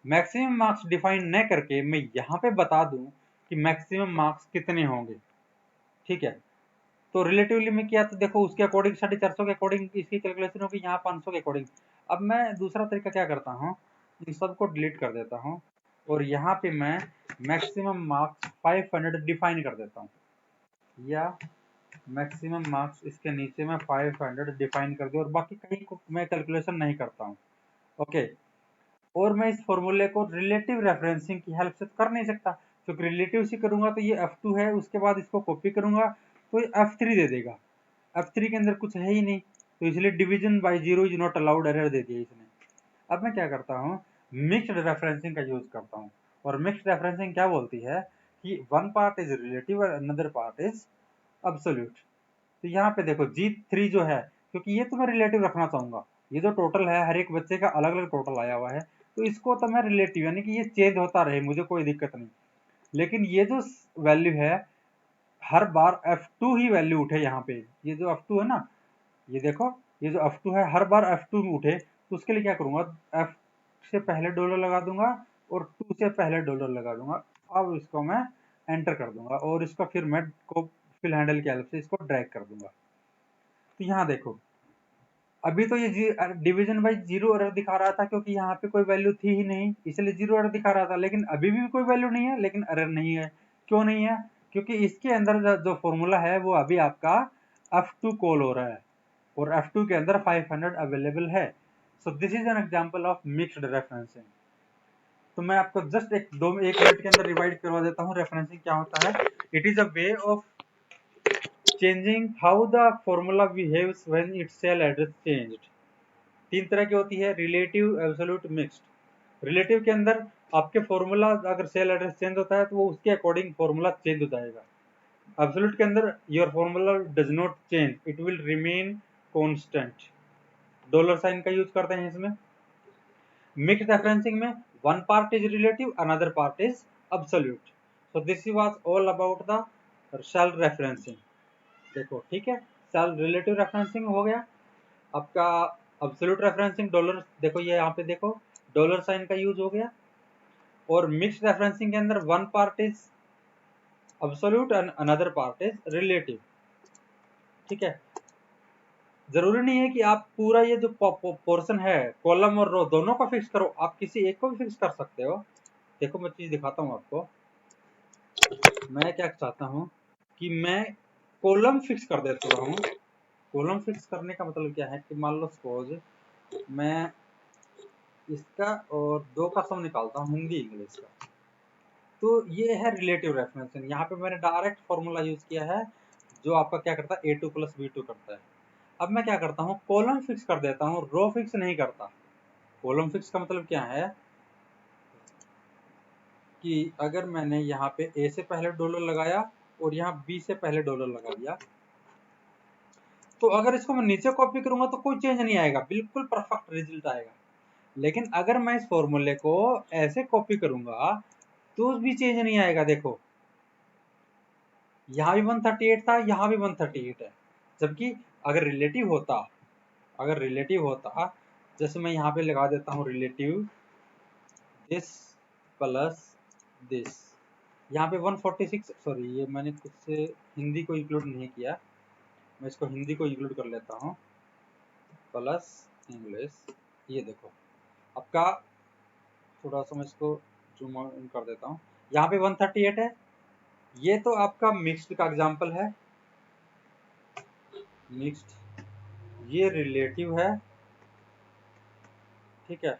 मैक्सिमम मार्क्स डिफाइन न करके मैं यहाँ पे बता दूं कि मैक्सिमम मार्क्स कितने होंगे। ठीक है, तो रिलेटिवली में किया तो देखो उसके अकॉर्डिंग 450 के अकॉर्डिंग इसकी कैलकुलेशन होगी, यहाँ 500 के अकॉर्डिंग। अब मैं दूसरा तरीका क्या करता हूँ, इन सबको डिलीट कर देता हूँ और यहाँ पे मैं मैक्सिमम मार्क्स 500 डिफाइन कर देता हूँ, या मैक्सिमम मार्क्स इसके नीचे मैं 500 डिफाइन कर दूँ और बाकी कहीं को मैं कैलकुलेशन नहीं करता हूँ। ओके, और मैं इस फॉर्मूले को रिलेटिव रेफरेंसिंग की हेल्प से कर नहीं सकता, क्योंकि रिलेटिव से करूंगा तो ये F2 है, उसके बाद इसको कॉपी करूंगा तो ये F3 दे देगा। F3 के अंदर कुछ है ही नहीं, तो इसलिए division by zero is not allowed error दे दिया इसने। अब मैं क्या करता हूँ, मिक्स्ड रेफरेंसिंग का यूज करता हूँ। और मिक्स्ड रेफरेंसिंग क्या बोलती है कि वन पार्ट इज रिलेटिव और अनदर पार्ट इज अब्सोल्यूट। तो यहाँ पे देखो G3 जो है, क्योंकि ये तो मैं रिलेटिव रखना चाहूंगा, ये जो टोटल है हर एक बच्चे का अलग अलग टोटल आया हुआ है, तो इसको तो मैं रिलेटिव, यानी कि ये चेंज होता रहे, मुझे कोई दिक्कत नहीं। लेकिन ये जो वैल्यू है, हर बार F2 ही वैल्यू उठे यहाँ पे, ये जो F2 है ना, ये देखो, ये जो F2 है हर बार F2 में उठे, तो उसके लिए क्या करूंगा, F से पहले डॉलर लगा दूंगा और 2 से पहले डॉलर लगा दूंगा। अब इसको मैं एंटर कर दूंगा और इसको फिर मैं को फिल हैंडल की हेल्प से इसको ड्रैग कर दूंगा। तो यहाँ देखो, अभी तो ये डिवीजन बाई जीरो एरर दिखा रहा था, क्योंकि यहाँ पे कोई वैल्यू थी ही नहीं, इसलिए जीरो एरर दिखा रहा था। लेकिन अभी भी कोई वैल्यू नहीं है, लेकिन एरर नहीं है। क्यों नहीं है, क्योंकि इसके अंदर जो फॉर्मूला है वो अभी आपका F2 कॉल हो रहा है और F2 के अंदर 500 अवेलेबल है। सो this is an example of mixed referencing. तो मैं आपको जस्ट एक मिनट के अंदर रिवाइड करवा देता हूँ रेफरेंसिंग क्या होता है। It is a way of changing how the formula behaves when its cell address changed. तीन तरह की होती है, रिलेटिव, एब्सोल्यूट, मिक्स्ड। रिलेटिव के अंदर आपके फॉर्मूला अगर सेल एड्रेस चेंज होता है तो वो उसके अकॉर्डिंग फॉर्मूला चेंज हो जाएगा। एब्सोल्यूट के अंदर your formula does not change, it will remain constant. Dollar sign का यूज करते हैं इसमें। मिक्स्ड रेफरेंसिंग में one part is relative, another part is absolute. So this was all about the cell referencing. देखो ठीक है, सेल रिलेटिव रेफरेंसिंग हो गया आपका। एब्सोल्यूट रेफरेंसिंग डॉलर, देखो ये यहाँ पे देखो डॉलर साइन का यूज हो गया। और मिक्स्ड रेफरेंसिंग के अंदर one part is absolute and another part is relative. ठीक है, जरूरी नहीं है कि आप पूरा ये जो पोर्शन है कॉलम और रो दोनों को फिक्स करो, आप किसी एक को भी फिक्स कर सकते हो। देखो मैं चीज दिखाता हूँ आपको। मैं क्या चाहता हूँ कि मैं कॉलम फिक्स कर देता हूँ। कॉलम फिक्स करने का मतलब क्या है कि मान लो सपोज मैं इसका और दो का सम निकालता हूँ हिंदी इंग्लिश का, तो ये है रिलेटिव रेफरेंसिंग। यहाँ पे मैंने डायरेक्ट फॉर्मूला यूज किया है जो आपका क्या करता है a2 प्लस b2 करता है। अब मैं क्या करता हूँ, कॉलम फिक्स कर देता हूँ, रो फिक्स नहीं करता। कॉलम फिक्स का मतलब क्या है कि अगर मैंने यहाँ पे a से पहले डॉलर लगाया और यहाँ b से पहले डॉलर लगा दिया, तो अगर इसको मैं नीचे कॉपी करूंगा तो कोई चेंज नहीं आएगा, बिल्कुल परफेक्ट रिजल्ट आएगा। लेकिन अगर मैं इस फॉर्मूले को ऐसे कॉपी करूंगा तो भी चेंज नहीं आएगा। देखो यहाँ भी 138 था, यहाँ भी 138 है। जबकि अगर रिलेटिव होता, जैसे मैं यहाँ पे लगा देता हूँ रिलेटिव दिस प्लस दिस, यहाँ पे 146, सॉरी ये मैंने खुद से हिंदी को इंक्लूड नहीं किया, मैं इसको हिंदी को इंक्लूड कर लेता हूँ, प्लस इंग्लिश। ये देखो आपका, थोड़ा सा मैं इसको जूम इन कर देता हूँ, यहाँ पे 138 है। ये तो आपका मिक्स्ड का एग्जांपल है, मिक्स्ड, ये रिलेटिव है। ठीक है,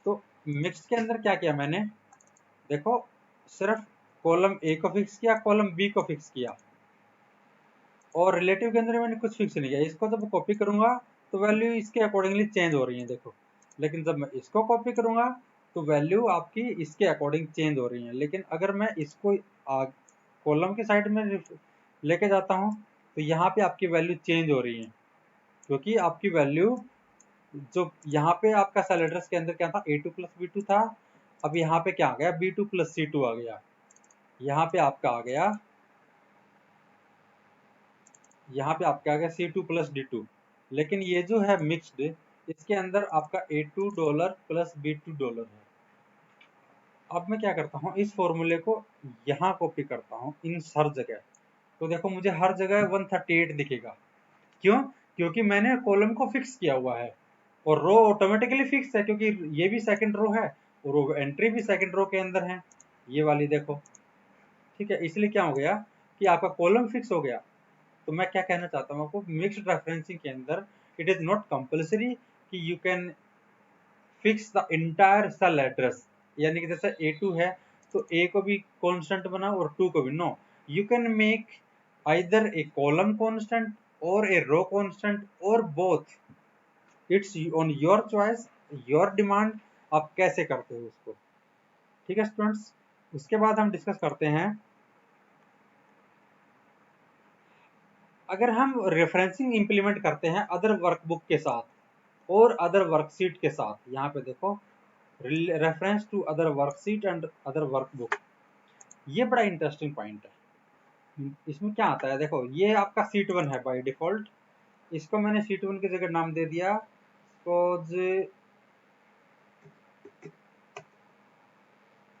तो मिक्स के अंदर क्या किया मैंने, देखो सिर्फ कॉलम ए को फिक्स किया, कॉलम बी को फिक्स किया, और रिलेटिव के अंदर मैंने कुछ फिक्स नहीं किया। इसको जब कॉपी करूंगा तो वैल्यू इसके अकॉर्डिंगली चेंज हो रही है देखो। लेकिन जब मैं इसको कॉपी करूंगा तो वैल्यू आपकी इसके अकॉर्डिंग चेंज हो रही है। लेकिन अगर मैं इसको कॉलम के साइड में लेके जाता हूँ तो यहाँ पे आपकी वैल्यू चेंज हो रही है, क्योंकि आपकी वैल्यू जो यहाँ पे आपका सेल एड्रेस के अंदर क्या था, a2 प्लस b2 था। अब यहाँ पे क्या आ गया, b2 प्लस c2 आ गया। यहाँ पे आपका आ गया, यहाँ पे आपका आ गया c2 प्लस d2। लेकिन ये जो है मिक्स्ड, इसके अंदर आपका a2 dollar plus b2 dollar है। अब मैं क्या करता हूँ, इस फॉर्मूले को यहाँ कॉपी करता हूँ इन हर जगह, तो देखो मुझे हर जगह 138 दिखेगा। क्यों? क्योंकि मैंने कॉलम को फिक्स किया हुआ है और रो ऑटोमेटिकली फिक्स है, क्योंकि ये भी सेकंड रो है और वो एंट्री भी सेकंड रो के अंदर है, ये वाली देखो। ठीक है, इसलिए क्या हो गया कि आपका कॉलम फिक्स हो गया। तो मैं क्या कहना चाहता हूँ आपको, मिक्स्ड रेफरेंसिंग के अंदर इट इज नॉट कंपल्सरी कि you can fix the entire cell address. यानी कि जैसे a2 है तो a को भी कांस्टेंट बनाओ और 2 को भी, no, you can make either a column constant और ए रो कांस्टेंट और both. It's on your choice, your demand, आप कैसे करते हो उसको। ठीक है स्टूडेंट्स, उसके बाद हम डिस्कस करते हैं, अगर हम रेफरेंसिंग इंप्लीमेंट करते हैं अदर वर्कबुक के साथ और अदर वर्कशीट के साथ। यहाँ पे देखो reference to other worksheet and other workbook, ये बड़ा इंटरेस्टिंग पॉइंट है। इसमें क्या आता है, देखो ये आपका सीट 1 है बाय डिफॉल्ट, इसको मैंने सीट 1 की जगह नाम दे दिया सपोज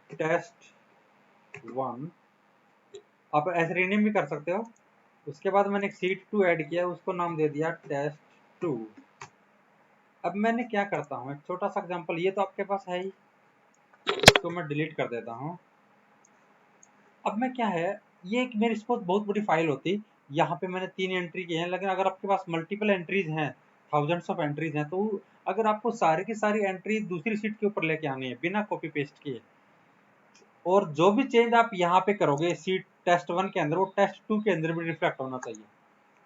टेस्ट 1, आप ऐसे रीनेम भी कर सकते हो। उसके बाद मैंने एक सीट 2 ऐड किया, उसको नाम दे दिया टेस्ट 2। अब मैंने क्या करता हूँ, एक छोटा सा एग्जांपल, ये तो आपके पास है ही, इसको मैं डिलीट कर देता हूँ। अब मैं क्या है, ये एक मेरी सपोज बहुत बड़ी फाइल होती, यहाँ पे मैंने 3 एंट्री की है, लेकिन अगर आपके पास मल्टीपल एंट्रीज हैं, थाउजेंड्स ऑफ एंट्रीज हैं, तो अगर आपको सारी की सारी एंट्री दूसरी सीट के ऊपर लेके आनी है बिना कॉपी पेस्ट किए, और जो भी चेंज आप यहाँ पे करोगे सीट टेस्ट 1 के अंदर वो टेस्ट 2 के अंदर भी रिफ्लेक्ट होना चाहिए।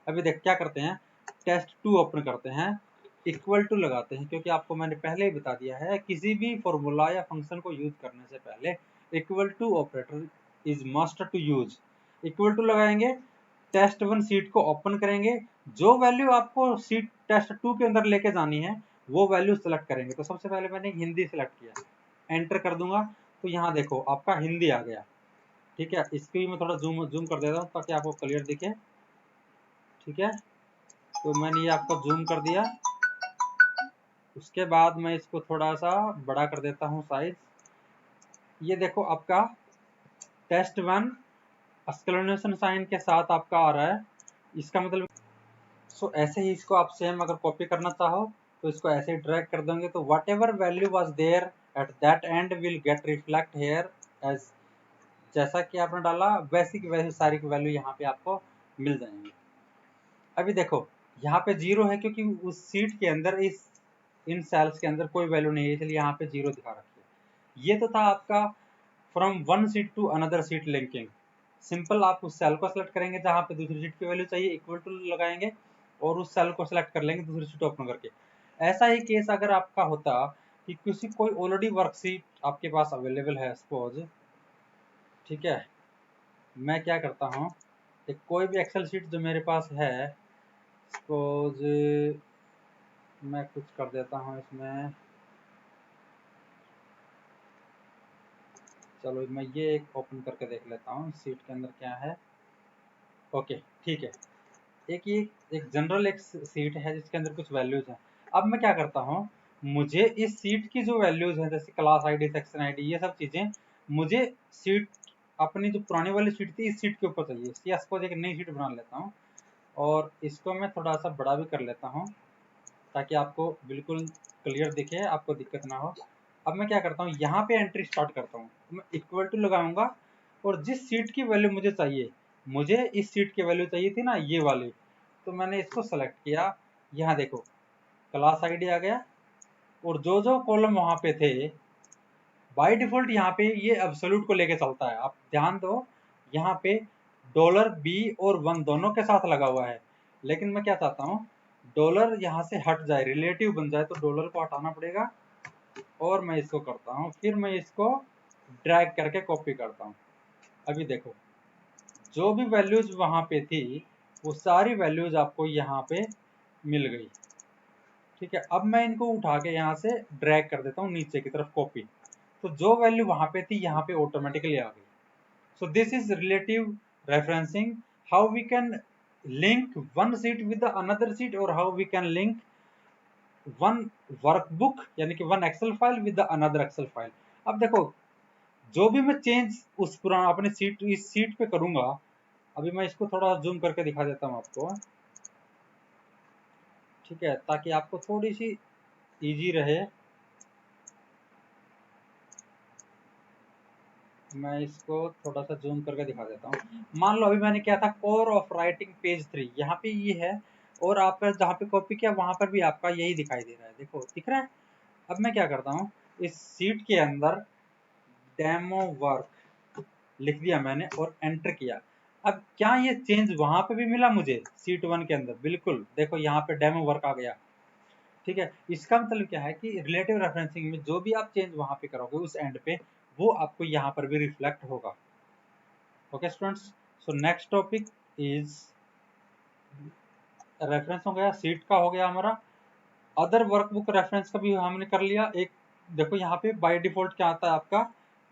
अभी देख क्या करते हैं, टेस्ट 2 ओपन करते हैं, इक्वल टू लगाते हैं, क्योंकि आपको मैंने पहले ही बता दिया है किसी भी फॉर्मूला या फंक्शन को यूज करने से पहले equal to operator is must to use. Equal to लगाएंगे, टेस्ट 1 सीट को ओपन करेंगे, जो वैल्यू आपको सीट टेस्ट 2 के अंदर लेके जानी है वो वैल्यू सेलेक्ट करेंगे। तो सबसे पहले मैंने हिंदी सेलेक्ट किया, एंटर कर दूंगा, तो यहाँ देखो आपका हिंदी आ गया। ठीक है, इसको भी मैं थोड़ा जूम कर देता हूँ ताकि आपको क्लियर दिखे। ठीक है, तो मैंने ये आपको जूम कर दिया। उसके बाद मैं इसको थोड़ा सा बड़ा कर देता हूँ साइज। ये देखो आपका टेस्ट 1 एक्सक्लेमेशन साइन के साथ आपका आ रहा है, इसका मतलब ऐसे ही इसको आप सेम अगर कॉपी करना चाहो तो इसको ऐसे ही ड्रैग कर देंगे, तो whatever value was there at that end will get reflect here as, जैसा कि आपने डाला वैसी की वैसी सारी की वैल्यू यहाँ पे आपको मिल जाएंगी। अभी देखो यहाँ पे 0 है क्योंकि उस सीट के अंदर इन सेल्स के अंदर कोई वैल्यू नहीं है, इसलिए यहाँ पे 0 दिखा रखी है। ये तो था आपका from one sheet to another sheet linking. Simple आप उस सेल को सेलेक्ट करेंगे जहाँ पे दूसरी सीट की वैल्यू चाहिए, इक्वल टू लगाएंगे और उस सेल को सेलेक्ट कर लेंगे दूसरी सीट ओपन करके। ऐसा ही केस अगर आपका होता कि किसी कोई ऑलरेडी वर्कशीट आपके पास अवेलेबल है सपोज, ठीक है, मैं क्या करता हूँ, एक कोई भी एक्सेल शीट जो मेरे पास है सपोज मैं कुछ कर देता हूँ इसमें, चलो मैं ये एक ओपन करके देख लेता हूँ सीट के अंदर क्या है। ओके ठीक है, एक जनरल एक सीट है जिसके अंदर कुछ वैल्यूज हैं। अब मैं क्या करता हूँ, मुझे इस सीट की जो वैल्यूज हैं जैसे क्लास आईडी, सेक्शन आईडी, ये सब चीजें मुझे सीट अपनी जो पुरानी वाली सीट थी इस सीट के ऊपर चाहिए। इसकी सपोज एक नई सीट बना लेता हूँ और इसको मैं थोड़ा सा बड़ा भी कर लेता हूँ ताकि आपको बिल्कुल क्लियर दिखे, आपको दिक्कत ना हो। अब मैं क्या करता हूँ, यहाँ पे एंट्री स्टार्ट करता हूँ, तो मैं इक्वल टू लगाऊंगा और जिस सीट की वैल्यू मुझे चाहिए, मुझे इस सीट की वैल्यू चाहिए थी ना ये वाली, तो मैंने इसको सेलेक्ट किया। यहाँ देखो क्लास आईडी आ गया और जो जो कॉलम वहां पे थे बाय डिफॉल्ट यहाँ पे ये एब्सोल्यूट को लेके चलता है। आप ध्यान दो यहाँ पे $B और 1 दोनों के साथ लगा हुआ है, लेकिन मैं क्या चाहता हूँ डॉलर यहाँ से हट जाए, रिलेटिव बन जाए, तो डॉलर को हटाना पड़ेगा और मैं इसको करता हूँ, फिर मैं इसको ड्रैग करके कॉपी करता हूँ। अभी देखो जो भी वैल्यूज वहां पे थी वो सारी वैल्यूज आपको यहाँ पे मिल गई। ठीक है, अब मैं इनको उठा के यहाँ से ड्रैग कर देता हूँ नीचे की तरफ कॉपी, तो जो वैल्यू वहां पे थी यहाँ पे ऑटोमेटिकली आ गई। So this is relative referencing, how we can link one sheet with another sheet और how we can link one workbook यानी कि one Excel file with another Excel file. अब देखो जो भी मैं चेंज उस पुराना अपने सीट इस सीट पे करूंगा, अभी मैं इसको थोड़ा जूम करके दिखा देता हूँ आपको, ठीक है, ताकि आपको थोड़ी सी इजी रहे। मैं इसको थोड़ा सा जूम करके दिखा देता हूँ। मान लो अभी मैंने क्या था, कोर ऑफ राइटिंग पेज 3, यहाँ पे ये है और आपका जहाँ पे कॉपी किया वहां पर भी आपका यही दिखाई दे रहा है, देखो दिख रहा है। अब मैं क्या करता हूँ, इस सीट के अंदर डेमो वर्क लिख दिया मैंने और एंटर किया। अब क्या ये चेंज वहां पे भी मिला मुझे सीट 1 के अंदर? बिल्कुल, देखो यहाँ पे डेमो वर्क आ गया। ठीक है, इसका मतलब क्या है कि रिलेटिव रेफरेंसिंग में जो भी आप चेंज वहां पे करोगे उस एंड पे, वो आपको यहाँ पर भी रिफ्लेक्ट होगा। Okay students, so next topic is reference हो गया, सीट का हो गया हमारा। अदर वर्कबुक रेफरेंस का भी हमने कर लिया। एक देखो यहाँ पे बाय डिफॉल्ट क्या आता है आपका,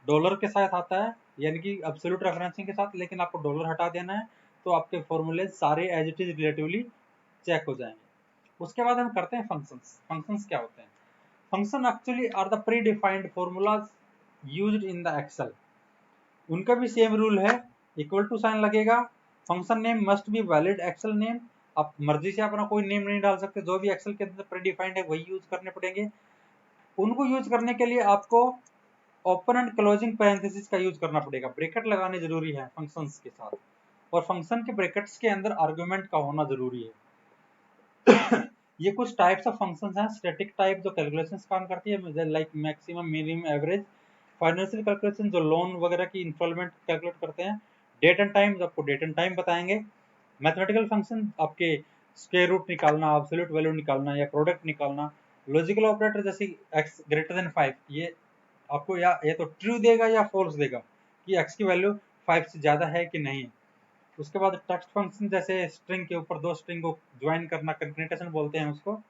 डॉलर के साथ आता है यानी कि एब्सोल्यूट रेफरेंसिंग के साथ, लेकिन आपको डॉलर हटा देना है तो आपके फॉर्मूले सारे as it is relatively check हो जाएंगे। उसके बाद हम करते हैं फंक्शंस। फंक्शंस क्या होते हैं? Function actually are the predefined formulas used in the Excel. उनका भी सेम रूल है, इक्वल टू साइन लगेगा, function name must be valid Excel name. आप मर्जी से अपना कोई नेम नहीं डाल सकते, जो भी एक्सेल के अंदर प्री डिफाइंड है वही यूज करने पड़ेंगे। उनको यूज करने के लिए आपको ओपन एंड क्लोजिंग पैरेंथेसिस का यूज करना पड़ेगा, ब्रैकेट लगाने जरूरी है फंक्शंस के साथ, और फंक्शन के ब्रैकेट्स के अंदर आर्गुमेंट का होना जरूरी है। ये कुछ टाइप्स ऑफ फंक्शंस हैं। स्टैटिक टाइप जो कैलकुलेशंस काम करती है, like maximum, minimum, average. Financial calculation जो लोन वगैरह की इंस्टॉलमेंट कैलकुलेट करते हैं। डेट एंड टाइम, आपको डेट एंड टाइम बताएंगे। मैथमेटिकल फंक्शन आपके स्क्वायर रूट निकालना, एब्सोल्यूट वैल्यू निकालना या प्रोडक्ट निकालना। लॉजिकल ऑपरेटर जैसे x ग्रेटर देन 5, ये आपको या ये तो ट्रू देगा या फॉल्स देगा कि x की वैल्यू 5 से ज़्यादा है कि नहीं। उसके बाद टेक्स्ट फंक्शन जैसे स्ट्रिंग के ऊपर दो स्ट्रिंग को ज्वाइन करना, कंकेटेनेशन बोलते हैं उसको।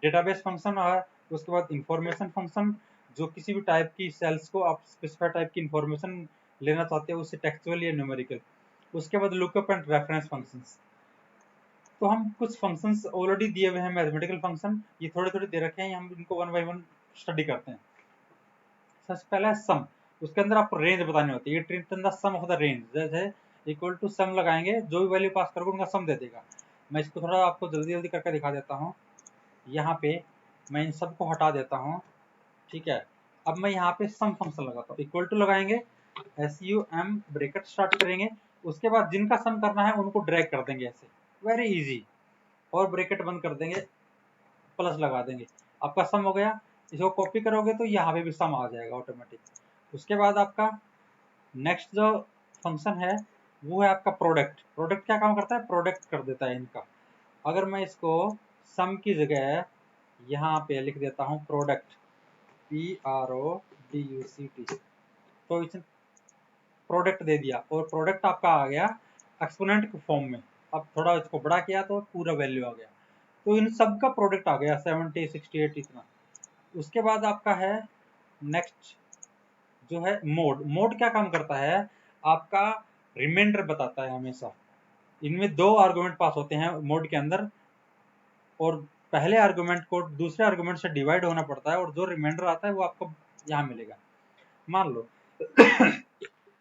डेटाबेस फंक्शन, और उसके बाद इंफॉर्मेशन फंक्शन, जो किसी भी टाइप की सेल्स को आप स्पेसिफाइड टाइप की इंफॉर्मेशन लेना चाहते हो, उससे टेक्सचुअल या न्यूमेरिकल। उसके बाद लुकअप एंड रेफरेंस फंक्शंस। तो हम कुछ फंक्शंस ऑलरेडी दिए हुए हैं मैथमेटिकल फंक्शन, ये थोड़े थोड़े दे रखे हैं, हम इनको वन बाय वन स्टडी करते हैं। सबसे पहला है सम, उसके अंदर आपको रेंज बतानी होती है। ये return the sum of the range, जैसे इक्वल टू सम लगाएंगे, जो भी वैल्यू पास करोगे उनका सम दे देगा। मैं इसको थोड़ा आपको जल्दी जल्दी करके दिखा देता हूँ। यहाँ पे मैं इन सबको हटा देता हूँ, ठीक है। अब मैं यहाँ पे सम फंक्शन लगाता हूँ, इक्वल टू लगाएंगे, SUM ब्रैकेट स्टार्ट करेंगे, उसके बाद जिनका सम करना है उनको ड्रैग कर देंगे ऐसे, वेरी इजी, और ब्रैकेट बंद कर देंगे, प्लस लगा देंगे, आपका सम हो गया। इसको कॉपी करोगे तो यहाँ पे भी सम आ जाएगा ऑटोमेटिक। उसके बाद आपका नेक्स्ट जो फंक्शन है वो है आपका प्रोडक्ट। प्रोडक्ट क्या काम करता है, प्रोडक्ट कर देता है इनका। अगर मैं इसको सम की जगह यहाँ पे लिख देता हूँ प्रोडक्ट, PRODUCT, तो इसने प्रोडक्ट दे दिया, और प्रोडक्ट आपका आ गया एक्सपोनेंट के फॉर्म में। अब थोड़ा इसको बड़ा किया तो पूरा वैल्यू आ गया, तो इन सब का प्रोडक्ट आ गया 70, 68 इतना। उसके बाद आपका है नेक्स्ट जो है मोड। मोड क्या काम करता है, आपका रिमाइंडर बताता है हमेशा। इनमें दो आर्गुमेंट पास होते हैं मोड के अंदर, और पहले आर्गुमेंट को दूसरे आर्गुमेंट से डिवाइड होना पड़ता है, और जो रिमाइंडर आता है वो आपको यहाँ मिलेगा। मान लो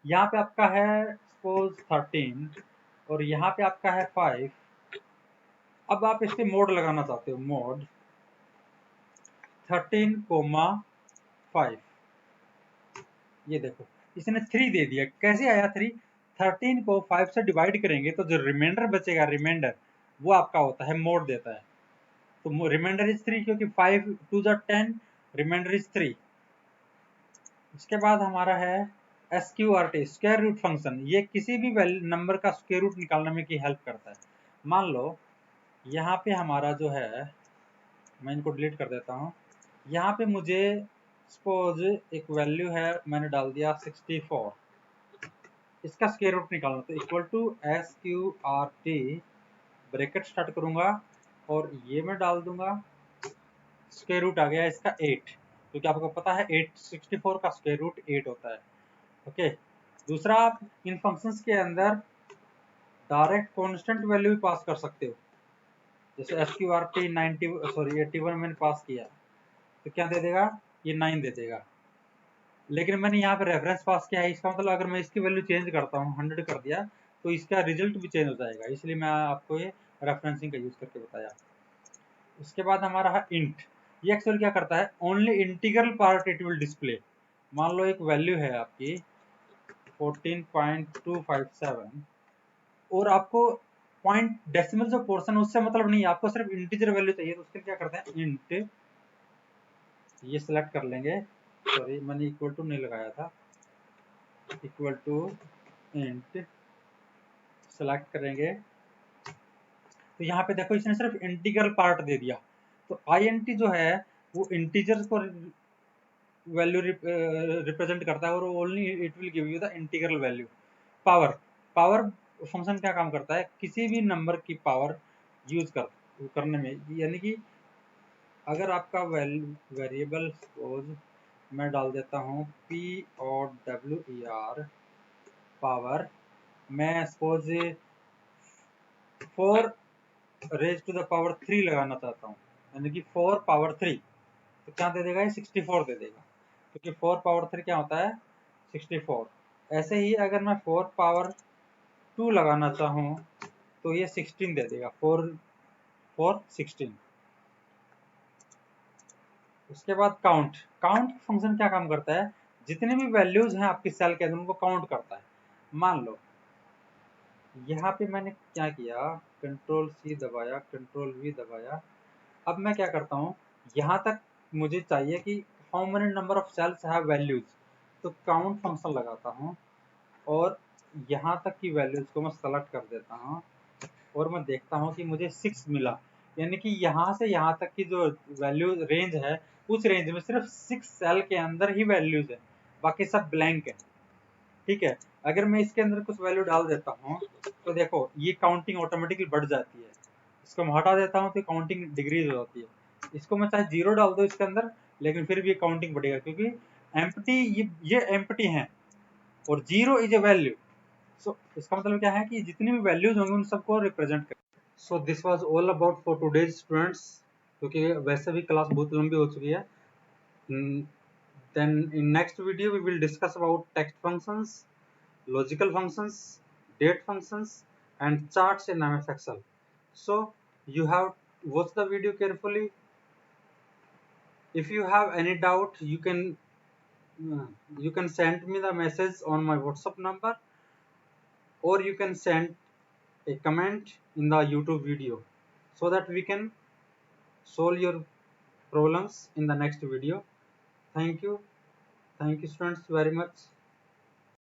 यहाँ पे आपका है सपोज 13, और यहाँ पे आपका है 5। अब आप इस पे मोड लगाना चाहते हो, मोड 13,5। ये देखो इसने 3 दे दिया। कैसे आया 3, 13 को 5 से डिवाइड करेंगे तो जो रिमाइंडर बचेगा, रिमाइंडर वो आपका होता है, मोड देता है। तो रिमाइंडर इज 3, क्योंकि 5 2 10, रिमाइंडर इज 3। उसके बाद हमारा है SQRT, स्क्वायर रूट फंक्शन। ये किसी भी नंबर का स्क्वायर रूट निकालने में की हेल्प करता है। मान लो यहाँ पे हमारा जो है, मैं इनको डिलीट कर देता हूँ। यहाँ पे मुझे सपोज एक वैल्यू है, मैंने डाल दिया 64, इसका स्क्वायर रूट निकालना, तो equal to SQRT bracket start करूंगा, और ये मैं डाल दूंगा, स्क्वायर रूट आ गया इसका 8, क्योंकि आपको पता है 64 का स्क्वायर रूट 8 होता है। ओके। दूसरा, आप इन फंक्शंस के अंदर डायरेक्ट कांस्टेंट वैल्यू भी पास कर सकते हो, जैसे SQRT 90 सॉरी 81 मैंने पास किया, तो क्या दे देगा, ये 9 दे देगा। लेकिन मैंने यहाँ पे रेफरेंस पास किया है, इसका मतलब अगर मैं इसकी वैल्यू चेंज करता हूँ, 100 कर दिया, तो इसका रिजल्ट भी चेंज हो जाएगा, इसलिए मैं आपको ये रेफरेंसिंग का यूज करके बताया। उसके बाद हमारा है इंट। ये एक्चुअली क्या करता है, only integral part it will display. मान लो एक वैल्यू है आपकी 14.257, और आपको पॉइंट डेसिमल जो पोर्शन उससे मतलब नहीं है, आपको सिर्फ इंटीजर वैल्यू चाहिए, तो उसके क्या करते हैं, इंट, ये सिलेक्ट कर लेंगे, सॉरी मैंने इक्वल टू नहीं लगाया था, इक्वल टू इंट सेलेक्ट करेंगे, तो यहाँ पे देखो इसने सिर्फ इंटीग्रल पार्ट दे दिया। तो INT जो है वो इंटीजर्स को वैल्यू रिप्रेजेंट करता है, और only it will give you the integral value. Power, power function क्या काम करता है, किसी भी नंबर की पावर यूज करने में, यानी कि अगर आपका वेरिएबल सपोज मैं डाल देता हूँ POWER पावर, मैं suppose 4 raise to the power 3 लगाना चाहता हूँ, यानी कि 4 पावर 3, तो क्या दे देगा, ये 64 दे देगा, क्योंकि 4 पावर 3 क्या होता है, 64। ऐसे ही अगर मैं 4 पावर 2 लगाना चाहूँ तो ये 16 दे देगा, 4 4 16। उसके बाद काउंट। काउंट फंक्शन क्या काम करता है, जितने भी वैल्यूज हैं आपकी सेल के अंदर उनको काउंट करता है। मान लो यहाँ पे मैंने क्या किया, कंट्रोल C दबाया, कंट्रोल V दबाया, अब मैं क्या करता हूँ, यहाँ तक मुझे चाहिए कि how many number of cells have values, तो काउंट फंक्शन लगाता हूँ, और यहाँ तक की वैल्यूज को मैं सेलेक्ट कर देता हूँ और मैं देखता हूँ कि मुझे 6 मिला, यानी कि यहाँ से यहाँ तक की जो वैल्यू रेंज है उस रेंज में सिर्फ 6 सेल के अंदर ही वैल्यूज है, बाकी सब ब्लैंक है। ठीक है, अगर मैं इसके अंदर कुछ वैल्यू डाल देता हूँ तो देखो ये काउंटिंग ऑटोमेटिकली बढ़ जाती है। इसको मैं हटा देता हूँ तो काउंटिंग डिक्रीज हो जाती है। इसको मैं चाहे 0 डाल दो इसके अंदर, लेकिन फिर भी ये काउंटिंग बढ़ेगा, क्योंकि एम्प्टी ये एम्प्टी है और 0 इज ए वैल्यू। सो इसका मतलब क्या है कि जितनी भी वैल्यूज होंगे उन सबको रिप्रेजेंट कर। सो this was all about for today's students, क्योंकि वैसे भी क्लास बहुत लंबी हो चुकी है। Then in next video we will discuss about text functions, logical functions, date functions and charts in MS Excel. So you have watched the video carefully. If you have any doubt, you can send me the message on my WhatsApp number, or you can send a comment in the YouTube video, so that we can solve your problems in the next video. Thank you. Thank you students very much.